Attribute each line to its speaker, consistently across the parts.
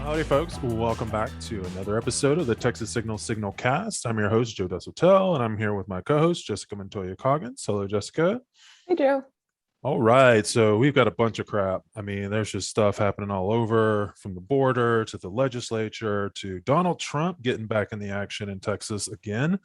Speaker 1: Howdy, folks. Welcome back to another episode of the Texas SignalCast. I'm your host, Joe Desotel, and I'm here with my co-host, Jessica Montoya Coggins. Hello, Jessica.
Speaker 2: Hey, Joe.
Speaker 1: All right, so we've got a bunch of crap. I mean, there's just stuff happening all over, from the border to the legislature to Donald Trump getting back in the action in Texas again.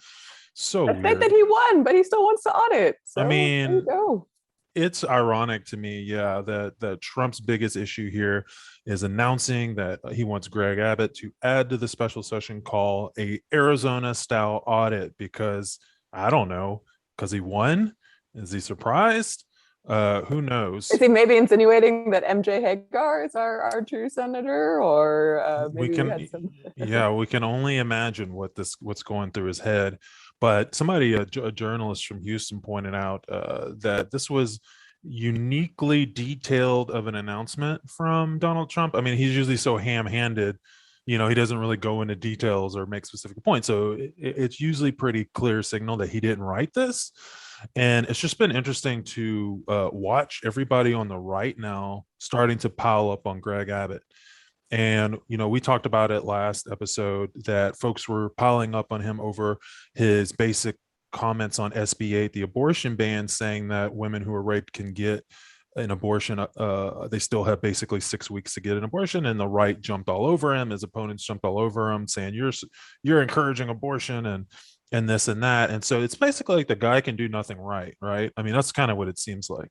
Speaker 1: So
Speaker 2: I think that
Speaker 1: weird.
Speaker 2: he won, but he still wants to audit.
Speaker 1: I
Speaker 2: So there you
Speaker 1: mean,
Speaker 2: go.
Speaker 1: it's ironic to me, yeah, that Trump's biggest issue here is announcing that he wants Greg Abbott to add to the special session call a Arizona style audit because I don't know, because he won. Is he surprised? Who knows?
Speaker 2: Is he maybe insinuating that MJ Hagar is our true senator, or
Speaker 1: We
Speaker 2: maybe we
Speaker 1: can,
Speaker 2: had some?
Speaker 1: yeah, we can only imagine what's going through his head. But somebody, a journalist from Houston, pointed out that this was uniquely detailed of an announcement from Donald Trump. I mean, he's usually so ham-handed, he doesn't really go into details or make specific points. So it's usually pretty clear signal that he didn't write this. And it's just been interesting to watch everybody on the right now starting to pile up on Greg Abbott. And, we talked about it last episode that folks were piling up on him over his basic comments on SB 8, the abortion ban, saying that women who are raped can get an abortion. They still have basically 6 weeks to get an abortion. And the right jumped all over him. His opponents jumped all over him, saying you're encouraging abortion and this and that. And so it's basically like the guy can do nothing right. Right. I mean, that's kind of what it seems like.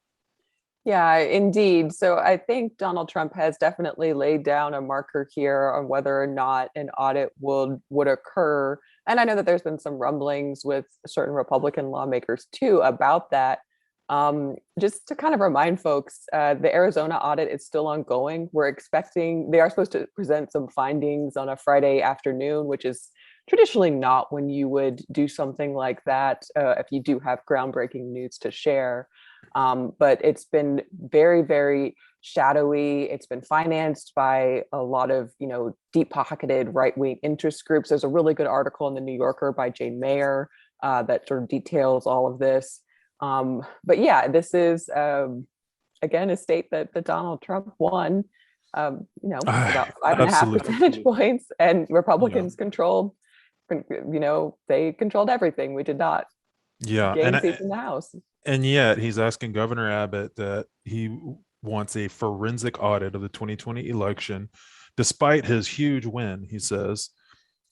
Speaker 2: Yeah, indeed. So I think Donald Trump has definitely laid down a marker here on whether or not an audit would occur. And I know that there's been some rumblings with certain Republican lawmakers too about that. Just to kind of remind folks, the Arizona audit is still ongoing. They are supposed to present some findings on a Friday afternoon, which is traditionally not when you would do something like that if you do have groundbreaking news to share. But it's been very, very shadowy. It's been financed by a lot of, deep-pocketed right-wing interest groups. There's a really good article in the New Yorker by Jane Mayer that sort of details all of this. But yeah, this is again a state that Donald Trump won. About 5.5
Speaker 1: Absolutely.
Speaker 2: percentage points, and
Speaker 1: Yeah.
Speaker 2: Republicans controlled. They controlled everything. We did not
Speaker 1: Yeah.
Speaker 2: gain seats in the House.
Speaker 1: And yet he's asking Governor Abbott that he wants a forensic audit of the 2020 election, despite his huge win, he says.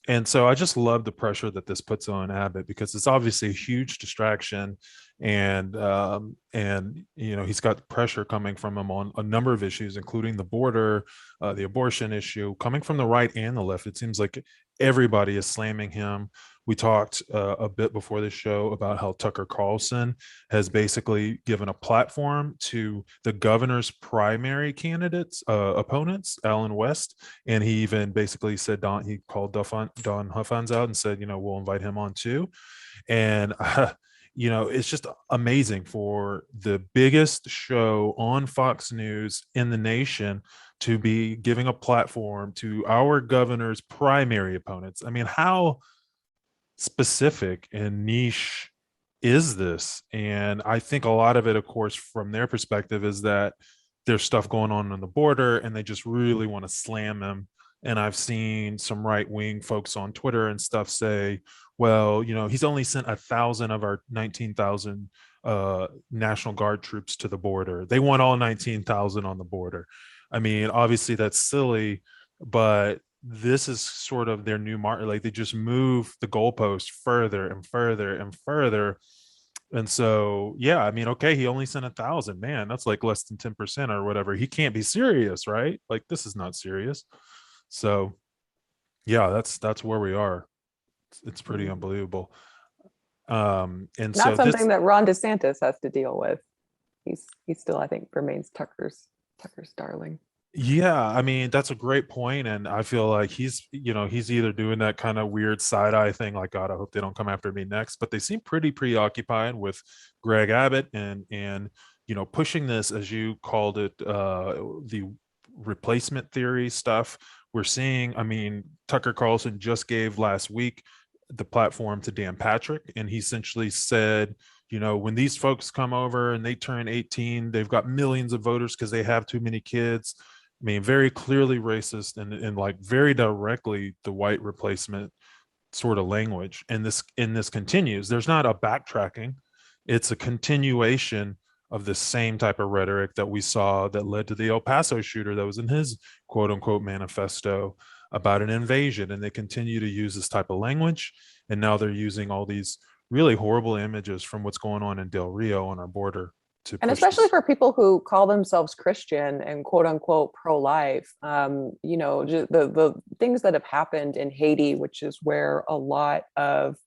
Speaker 1: And so I just love the pressure that this puts on Abbott because it's obviously a huge distraction, and he's got pressure coming from him on a number of issues, including the border, the abortion issue, coming from the right and the left. It seems like everybody is slamming him. We talked a bit before the show about how Tucker Carlson has basically given a platform to the governor's primary candidates, opponents, Alan West, and he even basically said he called Don Huffines out and said, we'll invite him on too. And it's just amazing for the biggest show on Fox News in the nation to be giving a platform to our governor's primary opponents. I mean, how specific and niche is this? And I think a lot of it, of course, from their perspective, is that there's stuff going on the border and they just really want to slam him. And I've seen some right wing folks on Twitter and stuff say, well, he's only sent 1,000 of our 19,000 National Guard troops to the border. They want all 19,000 on the border. I mean, obviously that's silly, but this is sort of their new mark. Like they just move the goalpost further and further and further. And so, yeah, I mean, okay, he only sent 1,000. Man, that's like less than 10% or whatever. He can't be serious, right? Like this is not serious. So, yeah, that's where we are. It's pretty unbelievable. And
Speaker 2: Not
Speaker 1: so this,
Speaker 2: something that Ron DeSantis has to deal with. He still, I think, remains Tucker's darling.
Speaker 1: yeah, I mean, that's a great point. And I feel like he's either doing that kind of weird side eye thing, like, God, I hope they don't come after me next. But they seem pretty preoccupied with Greg Abbott and pushing this, as you called it, the replacement theory stuff. We're seeing, I mean, Tucker Carlson just gave last week the platform to Dan Patrick, and he essentially said, when these folks come over and they turn 18, they've got millions of voters because they have too many kids. mean, very clearly racist and like very directly the white replacement sort of language. And this continues. There's not a backtracking. It's a continuation of the same type of rhetoric that we saw that led to the El Paso shooter that was in his quote unquote manifesto about an invasion. And they continue to use this type of language. And now they're using all these really horrible images from what's going on in Del Rio on our border to
Speaker 2: And
Speaker 1: push
Speaker 2: especially
Speaker 1: this.
Speaker 2: for people who call themselves Christian and quote unquote pro-life, the things that have happened in Haiti, which is where a lot of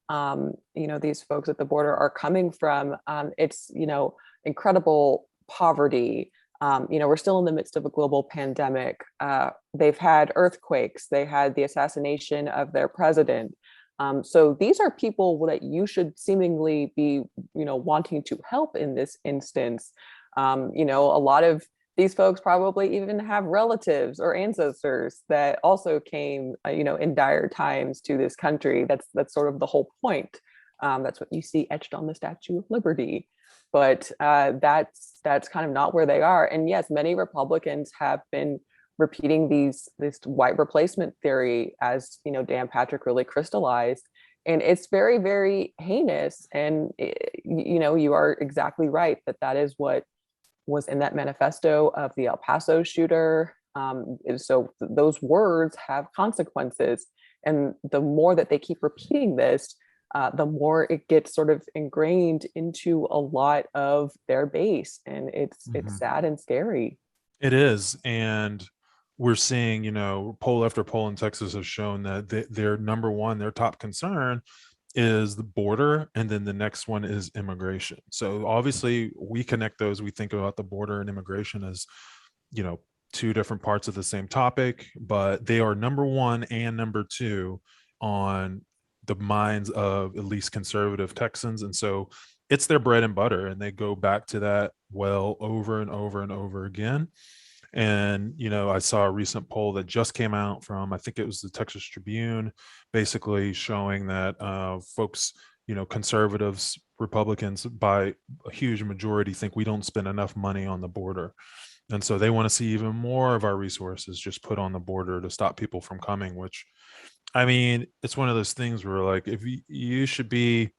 Speaker 2: these folks at the border are coming from. It's incredible poverty. We're still in the midst of a global pandemic. They've had earthquakes. They had the assassination of their president. So these are people that you should seemingly be, wanting to help in this instance. A lot of these folks probably even have relatives or ancestors that also came, in dire times to this country. That's sort of the whole point. That's what you see etched on the Statue of Liberty. But that's kind of not where they are. And yes, many Republicans have been repeating this white replacement theory, as Dan Patrick really crystallized, and it's very, very heinous. And you are exactly right that is what was in that manifesto of the El Paso shooter. So those words have consequences, and the more that they keep repeating this, the more it gets sort of ingrained into a lot of their base, and it's sad and scary.
Speaker 1: It is. And we're seeing, poll after poll in Texas has shown that their number one, their top concern is the border. And then the next one is immigration. So obviously we connect those. We think about the border and immigration as, two different parts of the same topic, but they are number one and number two on the minds of at least conservative Texans. And so it's their bread and butter. And they go back to that well over and over and over again. And, I saw a recent poll that just came out from, I think it was the Texas Tribune, basically showing that folks, conservatives, Republicans, by a huge majority, think we don't spend enough money on the border. And so they want to see even more of our resources just put on the border to stop people from coming, which, I mean, it's one of those things where, like, if you should be,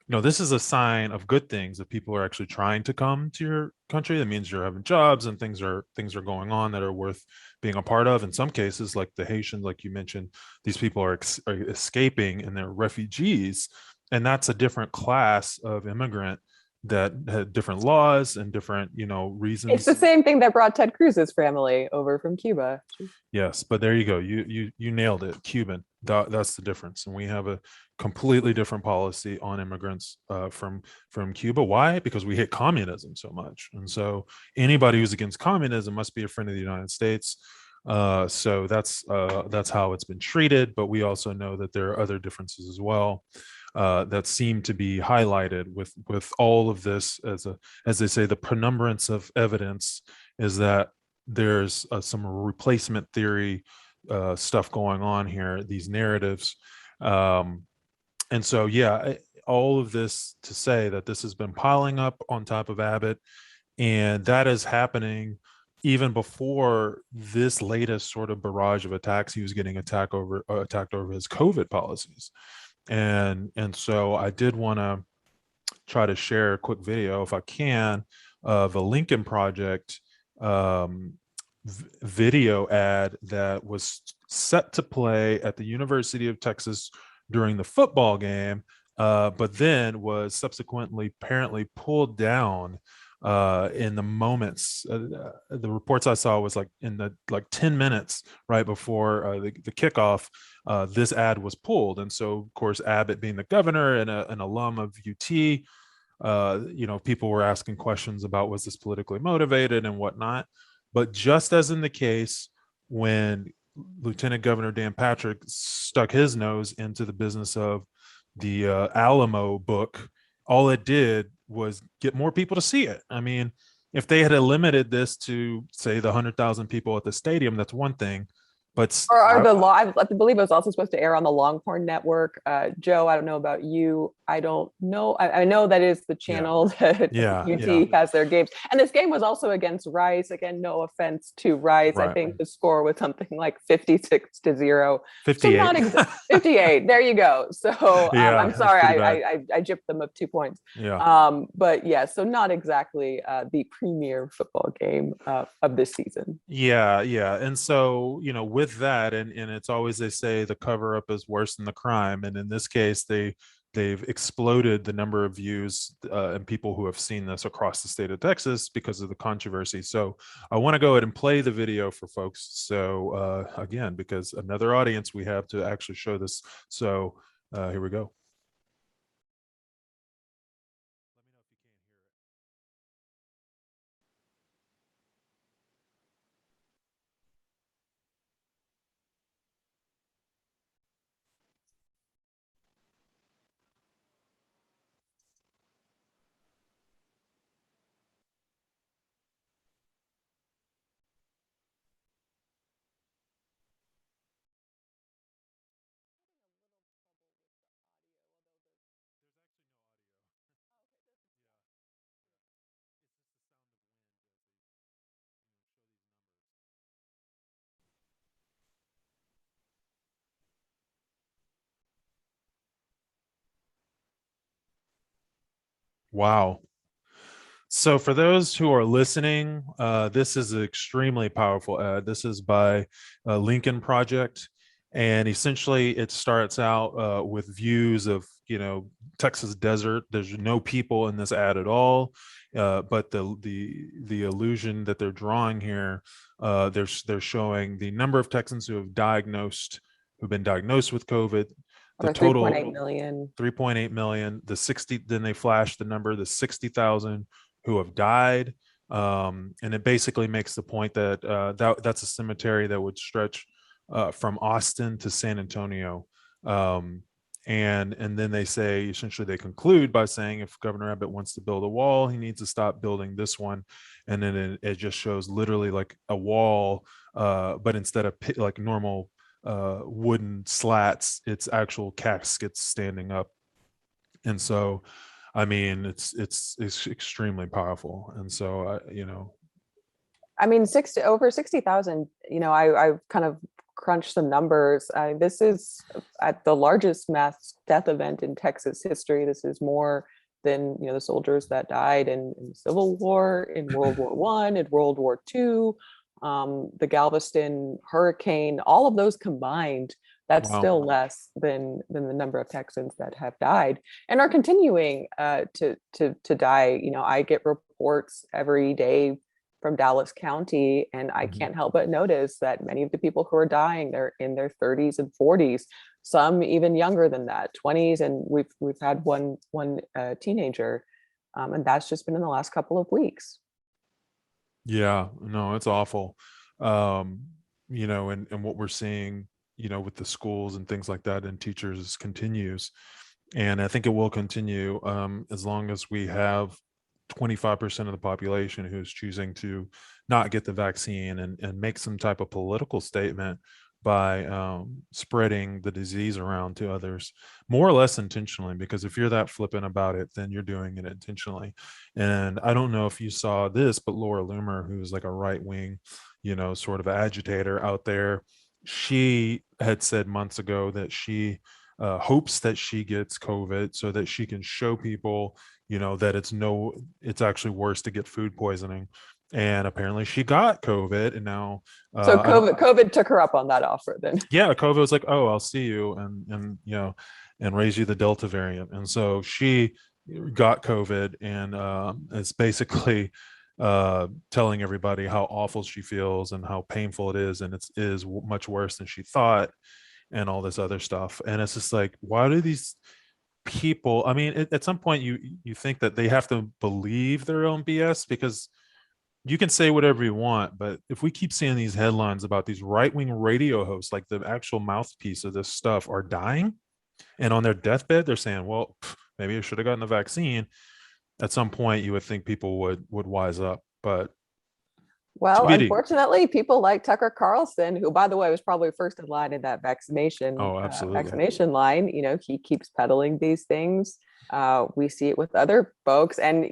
Speaker 1: this is a sign of good things, that people are actually trying to come to your country. That means you're having jobs and things are going on that are worth being a part of. In some cases, like the Haitians, like you mentioned, these people are escaping and they're refugees, and that's a different class of immigrant that had different laws and different, reasons.
Speaker 2: It's the same thing that brought Ted Cruz's family over from Cuba.
Speaker 1: Yes, but there you go. You nailed it. Cuban. That's the difference. And we have a completely different policy on immigrants from Cuba. Why? Because we hate communism so much. And so anybody who's against communism must be a friend of the United States. So that's how it's been treated. But we also know that there are other differences as well that seem to be highlighted with all of this. As they say, the preponderance of evidence is that there's some replacement theory stuff going on here, these narratives. And so, yeah, all of this to say that this has been piling up on top of Abbott, and that is happening even before this latest sort of barrage of attacks. He was getting attacked over his COVID policies. And so I did want to try to share a quick video, if I can, of a Lincoln Project video ad that was set to play at the University of Texas during the football game, but then was subsequently apparently pulled down in the moments. The reports I saw was like in the 10 minutes right before the kickoff, this ad was pulled. And so, of course, Abbott, being the governor and an alum of UT, people were asking questions about, was this politically motivated and whatnot. But just as in the case when Lieutenant Governor Dan Patrick stuck his nose into the business of the Alamo book, all it did was get more people to see it. I mean, if they had limited this to, say, the 100,000 people at the stadium, that's one thing. But
Speaker 2: I believe it was also supposed to air on the Longhorn Network. Joe, I don't know about you. I don't know. I know that is the channel that UT has their games. And this game was also against Rice. Again, no offense to Rice. I think the score was something like 56-0.
Speaker 1: 58.
Speaker 2: So not 58. There you go. So I'm sorry, I gypped them up 2 points. But yeah, so not exactly the premier football game of this season.
Speaker 1: Yeah. And so, with that, and it's always, they say the cover up is worse than the crime. And in this case, they've exploded the number of views and people who have seen this across the state of Texas because of the controversy. So I want to go ahead and play the video for folks. So again, because another audience we have to actually show this. So here we go. Wow. So for those who are listening, this is an extremely powerful ad. This is by Lincoln Project. And essentially it starts out with views of, Texas desert. There's no people in this ad at all. But the illusion that they're drawing here, they're showing the number of Texans who've been diagnosed with COVID. The total
Speaker 2: 3.8 million.
Speaker 1: 3.8 million. Then they flash the number, the 60,000 who have died. And it basically makes the point that that's a cemetery that would stretch from Austin to San Antonio. And then they say, essentially they conclude by saying, if Governor Abbott wants to build a wall, he needs to stop building this one. And then it just shows literally like a wall, but instead of like normal wooden slats, it's actual caskets standing up. And so I mean, it's extremely powerful. And so
Speaker 2: I mean, over 60,000, I kind of crunched some numbers. This is at the largest mass death event in Texas history. This is more than, the soldiers that died in the Civil War, in World War I, in World War II, the Galveston hurricane, all of those combined. That's still less than the number of Texans that have died and are continuing to die. I get reports every day from Dallas County, and I can't help but notice that many of the people who are dying, they're in their 30s and 40s, some even younger than that, 20s, and we've had one teenager, and that's just been in the last couple of weeks.
Speaker 1: Yeah, no, it's awful. And what we're seeing, with the schools and things like that and teachers continues. And I think it will continue as long as we have 25% of the population who's choosing to not get the vaccine and make some type of political statement by spreading the disease around to others, more or less intentionally, because if you're that flippant about it, then you're doing it intentionally. And I don't know if you saw this, but Laura Loomer, who's like a right-wing, sort of agitator out there, she had said months ago that she hopes that she gets COVID so that she can show people, that it's actually worse to get food poisoning. And apparently she got COVID, and now
Speaker 2: so COVID took her up on that offer then.
Speaker 1: Yeah, COVID was like, oh, I'll see you and raise you the Delta variant. And so she got COVID and is basically telling everybody how awful she feels and how painful it is, and it is much worse than she thought, and all this other stuff. And it's just like, why do these people, I mean, at some point you think that they have to believe their own BS, because you can say whatever you want, but if we keep seeing these headlines about these right-wing radio hosts, like the actual mouthpiece of this stuff, are dying, and on their deathbed they're saying, well, maybe I should have gotten the vaccine, at some point you would think people would wise up. But
Speaker 2: Well,
Speaker 1: TBD.
Speaker 2: unfortunately, people like Tucker Carlson, who, by the way, was probably first in line in that
Speaker 1: Oh, absolutely.
Speaker 2: vaccination line. He keeps peddling these things. We see it with other folks, and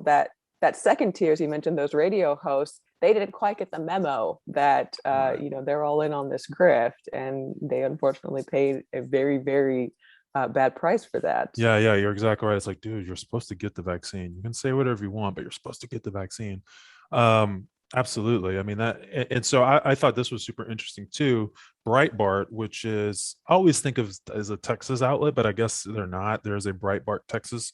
Speaker 2: that second tier, as you mentioned, those radio hosts, they didn't quite get the memo that
Speaker 1: Right.
Speaker 2: they're all in on this grift, and they unfortunately paid a very, very bad price for that.
Speaker 1: Yeah, yeah, you're exactly right. It's like, dude, you're supposed to get the vaccine. You can say whatever you want, but you're supposed to get the vaccine. Absolutely. I mean that, and so I thought this was super interesting too. Breitbart, which is I always think of as a Texas outlet, but I guess they're not. There's a Breitbart Texas,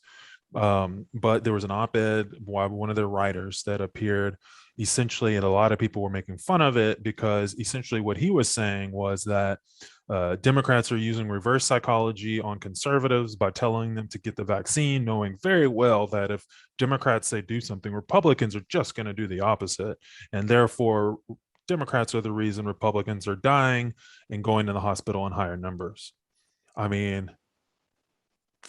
Speaker 1: but there was an op-ed by one of their writers that appeared essentially, and a lot of people were making fun of it because essentially what he was saying was that Democrats are using reverse psychology on conservatives by telling them to get the vaccine, knowing very well that if Democrats say do something, Republicans are just going to do the opposite. And therefore, Democrats are the reason Republicans are dying and going to the hospital in higher numbers. I mean,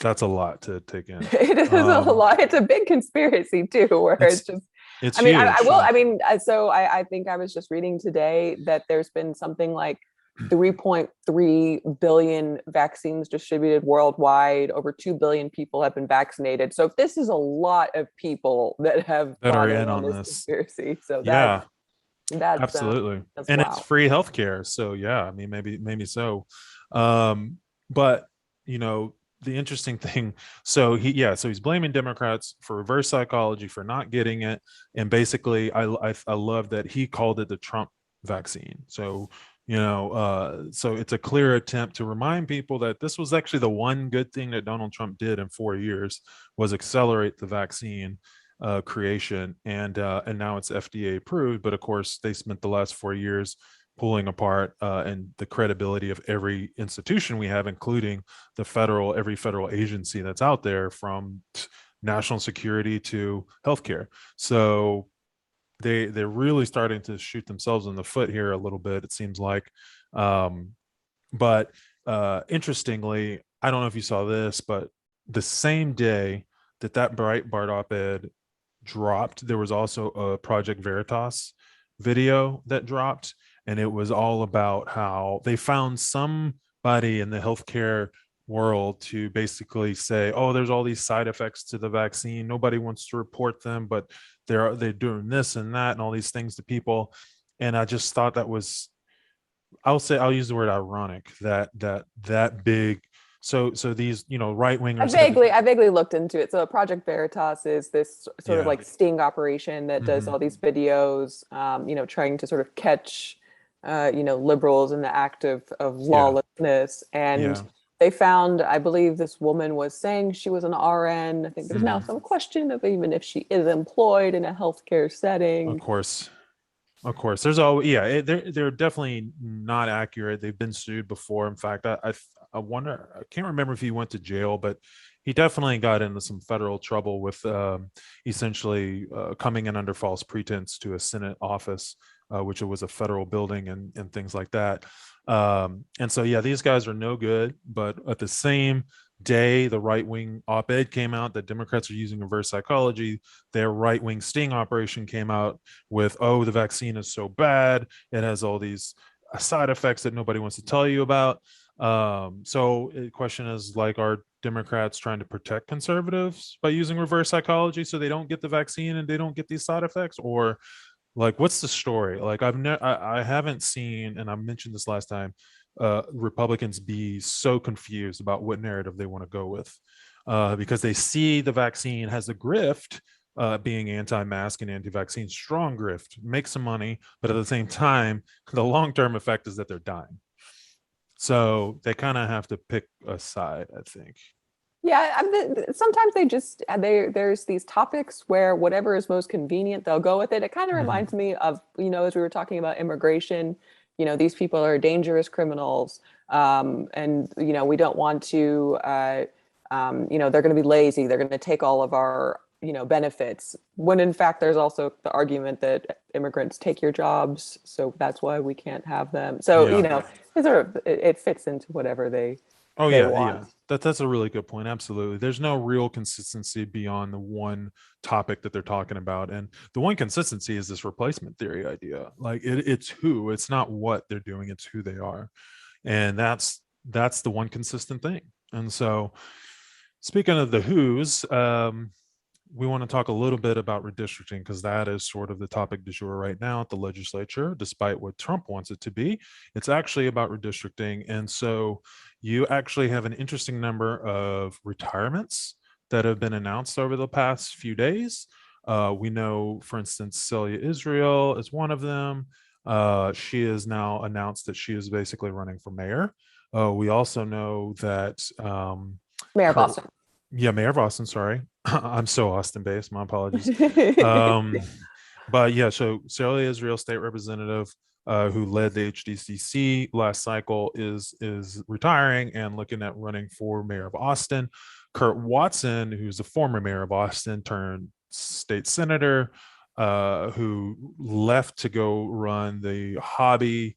Speaker 1: that's a lot to take in.
Speaker 2: It is a
Speaker 1: Um,
Speaker 2: lot. It's a big conspiracy too, where it's
Speaker 1: it's
Speaker 2: just.
Speaker 1: it's
Speaker 2: I mean, I
Speaker 1: huge.
Speaker 2: will. I mean, so I think I was just reading today that there's been something like 3.3 billion vaccines distributed worldwide. Over 2 billion people have been vaccinated. So this is a lot of people that have
Speaker 1: That are
Speaker 2: bought in
Speaker 1: in
Speaker 2: on
Speaker 1: on
Speaker 2: this
Speaker 1: this.
Speaker 2: conspiracy. So
Speaker 1: Yeah,
Speaker 2: that's
Speaker 1: absolutely.
Speaker 2: that's
Speaker 1: And it's
Speaker 2: wow.
Speaker 1: free healthcare. So yeah, I mean maybe so. But you know, the interesting thing, so he's blaming Democrats for reverse psychology for not getting it. And basically I love that he called it the Trump vaccine. So so it's a clear attempt to remind people that this was actually the one good thing that Donald Trump did in 4 years was accelerate the vaccine creation, and now it's FDA approved. But of course, they spent the last 4 years pulling apart and the credibility of every institution we have, including every federal agency that's out there, from national security to healthcare. So they're really starting to shoot themselves in the foot here a little bit. It seems like, um, but interestingly, I don't know if you saw this, but the same day that Breitbart op-ed dropped, there was also a Project Veritas video that dropped, and it was all about how they found somebody in the healthcare world to basically say, oh, there's all these side effects to the vaccine. Nobody wants to report them, but they're doing this and that and all these things to people. And I just thought that was, I'll use the word ironic, that big. So these, right wingers have.
Speaker 2: I vaguely looked into it. So Project Veritas is this sort of
Speaker 1: Yeah.
Speaker 2: like sting operation that does
Speaker 1: Hmm.
Speaker 2: all these videos, trying to sort of catch, liberals in the act of
Speaker 1: Yeah.
Speaker 2: lawlessness. And
Speaker 1: Yeah.
Speaker 2: they found, I believe this woman was saying she was an RN. I think there's now
Speaker 1: Hmm.
Speaker 2: some question of even if she is employed in a healthcare
Speaker 1: Of
Speaker 2: setting.
Speaker 1: course. Of course, there's all, yeah. They're definitely not accurate. They've been sued before. In fact, I wonder. I can't remember if he went to jail, but he definitely got into some federal trouble with essentially coming in under false pretense to a Senate office, which was a federal building, and things like that. And so, yeah, these guys are no good. But at the same day, the right wing op-ed came out that Democrats are using reverse psychology. Their right wing sting operation came out with, oh, the vaccine is so bad, it has all these side effects that nobody wants to tell you about. So the question is, like, are Democrats trying to protect conservatives by using reverse psychology so they don't get the vaccine and they don't get these side effects? Or like, what's the story? Like, I haven't seen, and I mentioned this last time, Republicans be so confused about what narrative they want to go with, because they see the vaccine has a grift, being anti-mask and anti-vaccine, strong grift, make some money, but at the same time, the long-term effect is that they're dying. So they kind of have to pick a side, I think.
Speaker 2: Yeah, sometimes they just there's these topics where whatever is most convenient, they'll go with it. It kind of
Speaker 1: Mhm.
Speaker 2: reminds me of, as we were talking about immigration, these people are dangerous criminals, and we don't want to, they're going to be lazy. They're going to take all of our, benefits. When in fact, there's also the argument that immigrants take your jobs, so that's why we can't have them. So
Speaker 1: Yeah.
Speaker 2: it sort of it fits into whatever they
Speaker 1: Oh
Speaker 2: they
Speaker 1: yeah, yeah.
Speaker 2: want.
Speaker 1: That's a really good point. Absolutely. There's no real consistency beyond the one topic that they're talking about. And the one consistency is this replacement theory idea. Like it's who, it's not what they're doing, it's who they are. And that's the one consistent thing. And so speaking of the who's, we want to talk a little bit about redistricting because that is sort of the topic du jour right now at the legislature, despite what Trump wants it to be. It's actually about redistricting. And so you actually have an interesting number of retirements that have been announced over the past few days. We know, for instance, Celia Israel is one of them. She has now announced that she is basically running for mayor. We also know that
Speaker 2: Mayor of
Speaker 1: Kurt,
Speaker 2: Boston.
Speaker 1: yeah, Mayor of Austin, sorry. I'm so Austin based. My apologies. Um, but yeah, so Celia Israel, state representative, who led the HDCC last cycle, is retiring and looking at running for mayor of Austin. Kurt Watson, who's a former mayor of Austin turned state senator, who left to go run the hobby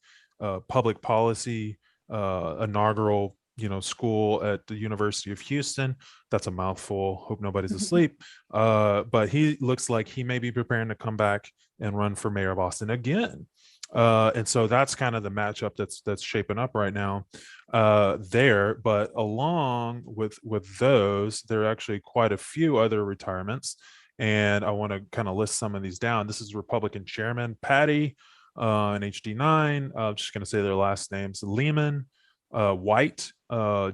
Speaker 1: public policy inaugural school at the University of Houston. That's a mouthful. Hope nobody's asleep. But he looks like he may be preparing to come back and run for mayor of Austin again. And so that's kind of the matchup that's shaping up right now there. But along with those, there are actually quite a few other retirements, and I want to kind of list some of these down. This is Republican Chairman Patty and HD9. I'm just going to say their last names: Lehman, White.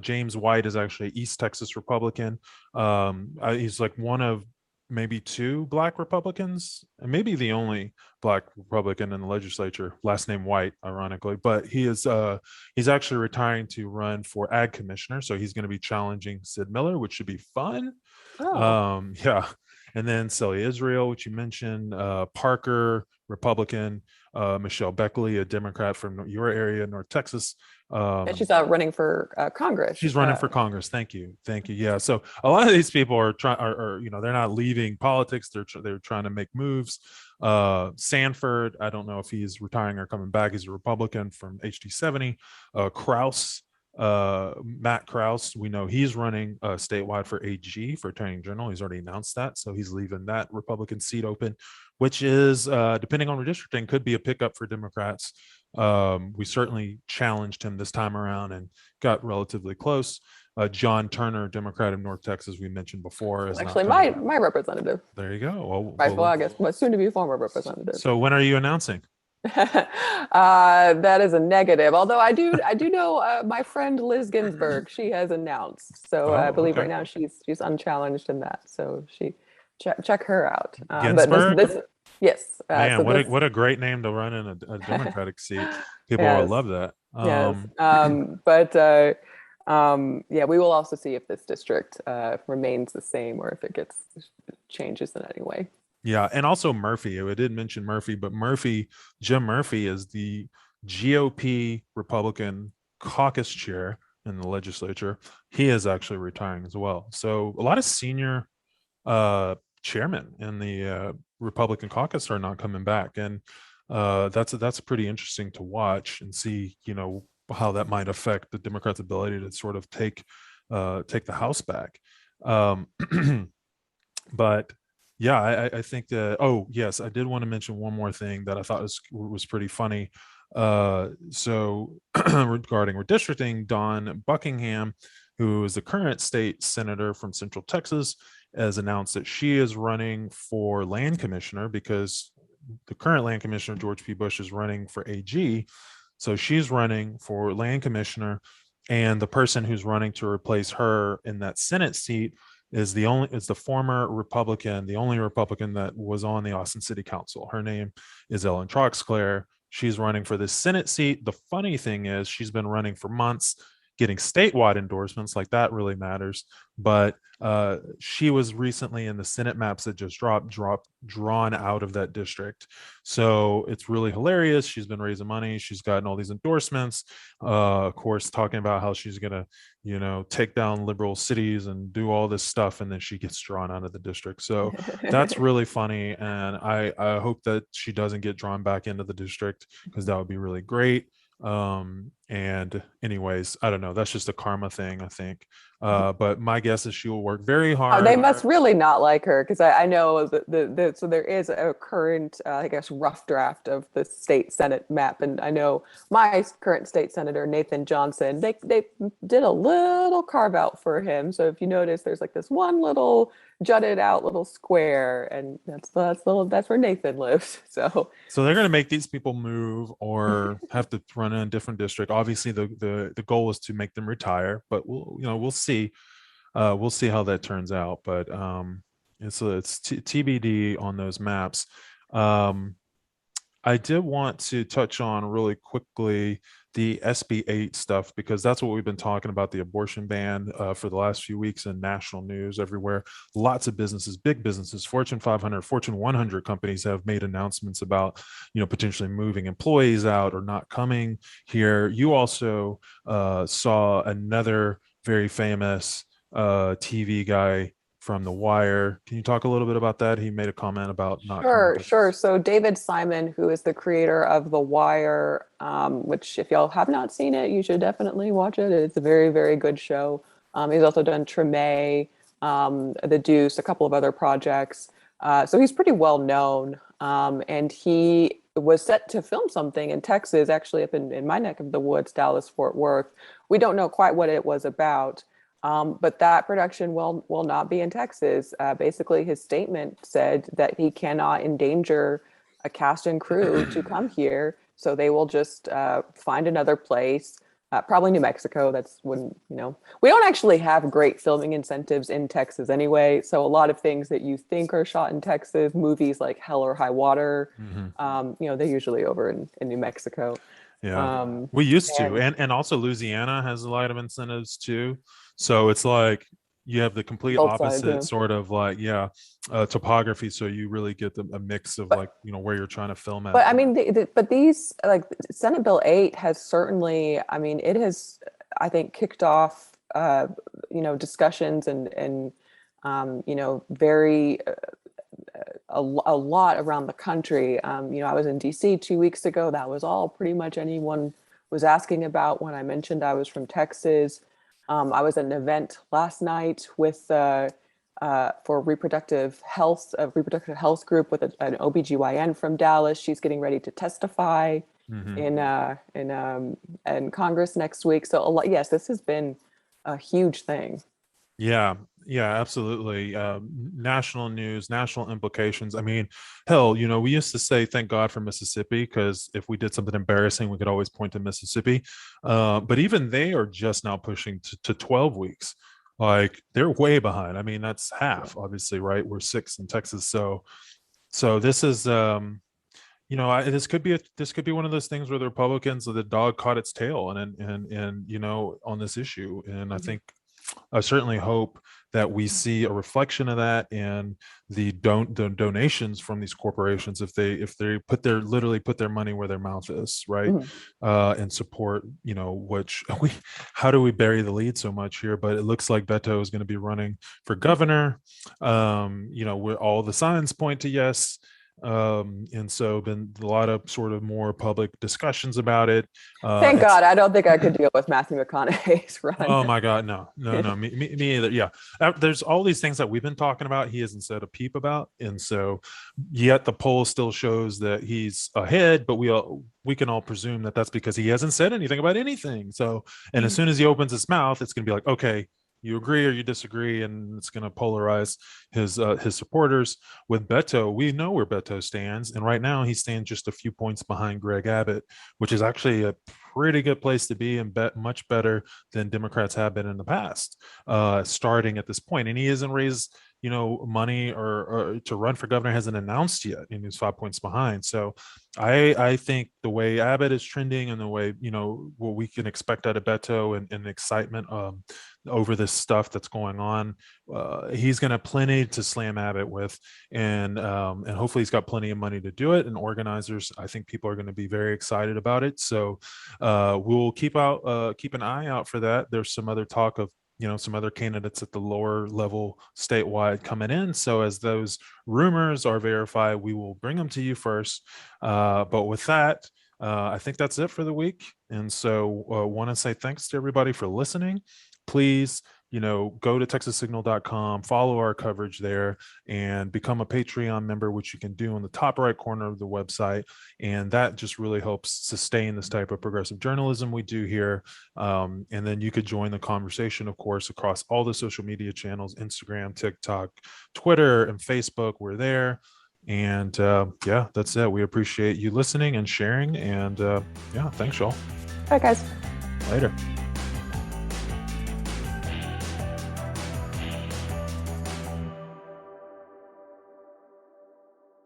Speaker 1: James White is actually East Texas Republican. He's like one of maybe two Black Republicans, and maybe the only Black Republican in the legislature. Last name White, ironically, but he's actually retiring to run for Ag Commissioner, so he's going to be challenging Sid Miller, which should be fun. Yeah. And then Celia Israel, which you mentioned, Parker, Republican, Michelle Beckley, a Democrat from your area, North Texas.
Speaker 2: And she's out running for Congress.
Speaker 1: She's running for Congress. Thank you. Yeah. So a lot of these people are trying, they're not leaving politics. They're trying to make moves. Sanford, I don't know if he's retiring or coming back. He's a Republican from HD70. Kraus, Matt Krause, we know he's running statewide for AG, for Attorney General. He's already announced that, so he's leaving that Republican seat open, which is, depending on redistricting, could be a pickup for Democrats. We certainly challenged him this time around and got relatively close. John Turner, Democrat of North Texas, we mentioned before, is
Speaker 2: actually my representative.
Speaker 1: There you go.
Speaker 2: Well, I guess, but soon to be former representative.
Speaker 1: So when are you announcing?
Speaker 2: That is a negative. Although I do know my friend Liz Ginsburg. She has announced, so I believe right now she's unchallenged in that. So she check her out.
Speaker 1: Ginsburg?
Speaker 2: But this
Speaker 1: Man, so what a great name to run in a Democratic seat. People will love that.
Speaker 2: Yeah, we will also see if this district remains the same or if it gets changes in any way.
Speaker 1: Yeah, and also Murphy. I did mention Murphy, but Jim Murphy is the GOP Republican caucus chair in the legislature. He is actually retiring as well. So a lot of senior chairmen in the Republican caucus are not coming back, and that's pretty interesting to watch and see, how that might affect the Democrats' ability to sort of take the House back. But yeah, I think that. Oh yes, I did want to mention one more thing that I thought was pretty funny. So regarding redistricting, Dawn Buckingham, who is the current state senator from Central Texas, has announced that she is running for land commissioner because the current land commissioner, George P. Bush, is running for AG. So she's running for land commissioner, and the person who's running to replace her in that Senate seat is the former Republican, the only Republican that was on the Austin City Council. Her name is Ellen Troxclair. She's running for the Senate seat. The funny thing is she's been running for months, getting statewide endorsements, like that really matters. But she was recently in the Senate maps that just drawn out of that district. So it's really hilarious. She's been raising money. She's gotten all these endorsements. Of course, talking about how she's going to, take down liberal cities and do all this stuff. And then she gets drawn out of the district. So that's really funny. And I hope that she doesn't get drawn back into the district, because that would be really great. And anyways, I don't know, that's just a karma thing, I think. But my guess is she will work very
Speaker 2: Oh, they
Speaker 1: hard.
Speaker 2: must really not like her because I know that so there is a current, I guess, rough draft of the state Senate map, and I know my current state senator Nathan Johnson. They did a little carve out for him. So if you notice, there's like this one little jutted out little square, and that's where Nathan lives. So
Speaker 1: So they're going to make these people move or have to run in a different district. Obviously, the goal is to make them retire, but we'll see. We'll see how that turns out. But it's TBD on those maps. Um, I did want to touch on really quickly the SB 8 stuff because that's what we've been talking about, the abortion ban for the last few weeks in national news everywhere. Lots of businesses, big businesses, Fortune 500, Fortune 100 companies have made announcements about, potentially moving employees out or not coming here. You also saw another very famous TV guy from The Wire. Can you talk a little bit about that? He made a comment about not coming to
Speaker 2: sure, sure.
Speaker 1: Texas.
Speaker 2: So David Simon, who is the creator of The Wire, which if y'all have not seen it, you should definitely watch it. It's a very, very good show. He's also done Treme, The Deuce, a couple of other projects. So he's pretty well known. And he was set to film something in Texas, actually up in my neck of the woods, Dallas, Fort Worth. We don't know quite what it was about. But that production will not be in Texas. Basically, his statement said that he cannot endanger a cast and crew to come here, so they will just find another place, probably New Mexico. That's when we don't actually have great filming incentives in Texas anyway. So a lot of things that you think are shot in Texas, movies like Hell or High Water,
Speaker 1: Mhm.
Speaker 2: they're usually over in New Mexico.
Speaker 1: Yeah,
Speaker 2: Um,
Speaker 1: we used to,
Speaker 2: and
Speaker 1: and also Louisiana has a lot of incentives too. So it's like you have the complete
Speaker 2: both sides,
Speaker 1: opposite
Speaker 2: yeah.
Speaker 1: sort of like, yeah, topography. So you really get a mix of like, where you're trying to film at.
Speaker 2: But I mean, but these like Senate Bill 8 has certainly, I mean, it has, I think, kicked off, discussions and very a lot around the country. I was in DC 2 weeks ago. That was all pretty much anyone was asking about when I mentioned I was from Texas. I was at an event last night with for reproductive health group with an OBGYN from Dallas. She's getting ready to testify
Speaker 1: Mhm.
Speaker 2: in Congress next week. So a lot, yes, this has been a huge thing.
Speaker 1: Yeah, yeah, absolutely. National news, national implications. I mean, hell, we used to say thank God for Mississippi because if we did something embarrassing, we could always point to Mississippi. But even they are just now pushing to 12 weeks. Like they're way behind. I mean, that's half, obviously, right? We're six in Texas, so this is this could be one of those things where the Republicans, the dog caught its tail, and on this issue, and I
Speaker 2: Mhm.
Speaker 1: think I certainly hope that we see a reflection of that in the donations from these corporations if they literally put their money where their mouth is, right?
Speaker 2: Mhm.
Speaker 1: And support, which we how do we bury the lead so much here? But it looks like Beto is going to be running for governor. Where all the signs point to yes. And so been a lot of sort of more public discussions about it.
Speaker 2: Thank
Speaker 1: It's
Speaker 2: God. I don't think I could deal with Matthew McConaughey's run.
Speaker 1: Oh my God, no, no, no, me either. Yeah, there's all these things that we've been talking about. He hasn't said a peep about, and so yet the poll still shows that he's ahead. But we can all presume that that's because he hasn't said anything about anything. So, and as soon as he opens his mouth, it's going to be like, okay, you agree or you disagree, and it's going to polarize his supporters. With Beto, we know where Beto stands, and right now he stands just a few points behind Greg Abbott, which is actually a pretty good place to be and bet much better than Democrats have been in the past, starting at this point. And he hasn't raised, money or to run for governor hasn't announced yet, and he's 5 points behind. So I think the way Abbott is trending and the way, what we can expect out of Beto and the excitement over this stuff that's going on, he's going to have plenty to slam Abbott with, and hopefully he's got plenty of money to do it. And organizers, I think people are going to be very excited about it. So we'll keep an eye out for that. There's some other talk of some other candidates at the lower level statewide coming in. So as those rumors are verified, we will bring them to you first. But with that, I think that's it for the week. And so want to say thanks to everybody for listening. Please go to texassignal.com, follow our coverage there, and become a Patreon member, which you can do in the top right corner of the website. And that just really helps sustain this type of progressive journalism we do here. And then you could join the conversation, of course, across all the social media channels: Instagram, TikTok, Twitter, and Facebook. We're there. And yeah, that's it. We appreciate you listening and sharing. And yeah, thanks, y'all.
Speaker 2: All right, guys.
Speaker 1: Later.